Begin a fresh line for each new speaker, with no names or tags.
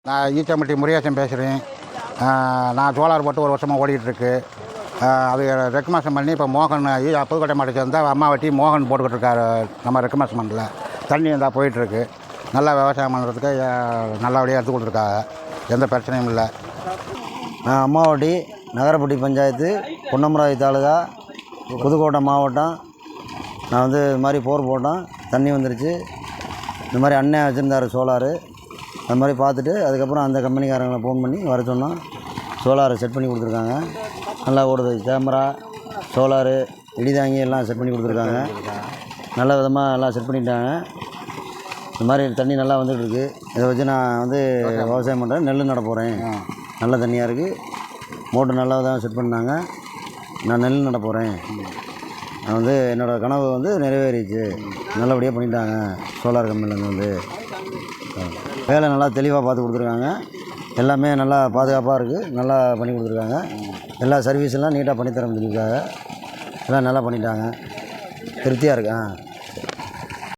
நான் ஈச்சம்பட்டி முருகேசன் பேசுகிறேன். நான் சோலார் போட்டு ஒரு வருஷமாக ஓடிட்டுருக்கு. அது ரெக்கமெண்டேஷன் பண்ணி இப்போ மோகன் புதுக்கோட்டை மாவட்டத்தை சேர்ந்த அம்மாவட்டி மோகன் போட்டுக்கிட்டு இருக்காரு. நம்ம ரெக்கமெண்டேஷன் தண்ணி இருந்தால் போயிட்டுருக்கு. நல்லா விவசாயம் பண்ணுறதுக்கு நல்லபடியாக எடுத்து கொடுத்துருக்காங்க. எந்த பிரச்சனையும் இல்லை.
நான் அம்மாவட்டி நகரப்பட்டி பஞ்சாயத்து பொன்னமராவதி தாலுகா புதுக்கோட்டை மாவட்டம். நான் இது மாதிரி போர் போட்டோம், தண்ணி வந்துருச்சு. இந்த மாதிரி அண்ணன் வச்சுருந்தார் சோலாரு. அது மாதிரி பார்த்துட்டு அதுக்கப்புறம் அந்த கம்பெனிக்காரங்களை ஃபோன் பண்ணி வர சொன்னோம். சோலாரை செட் பண்ணி கொடுத்துருக்காங்க. நல்லா ஓடுது. கேமரா, சோலாரு, இடிதாங்கி எல்லாம் செட் பண்ணி கொடுத்துருக்காங்க. நல்ல விதமாக எல்லாம் செட் பண்ணிட்டாங்க. இந்த மாதிரி தண்ணி நல்லா வந்துட்டுருக்கு. இதை வச்சு நான் விவசாயம் பண்ணுறேன். நெல் நட போகிறேன். நல்ல தண்ணியாக இருக்குது. மோட்ரு நல்லா தான் செட் பண்ணாங்க. நான் நெல் நட போகிறேன். நான் என்னோடய கனவு நிறைவேறிச்சு. நல்லபடியாக பண்ணிட்டாங்க சோலார் கம்பெனிலேருந்து. வேலை நல்லா தெளிவாக பார்த்து கொடுத்துருக்காங்க. எல்லாமே நல்லா பாதுகாப்பாக இருக்குது. நல்லா பண்ணி கொடுத்துருக்காங்க. எல்லா சர்வீஸெல்லாம் நீட்டாக பண்ணித்தர முடிஞ்சிருக்காங்க. எல்லாம் நல்லா பண்ணிட்டாங்க. திருப்தியாக இருக்கு.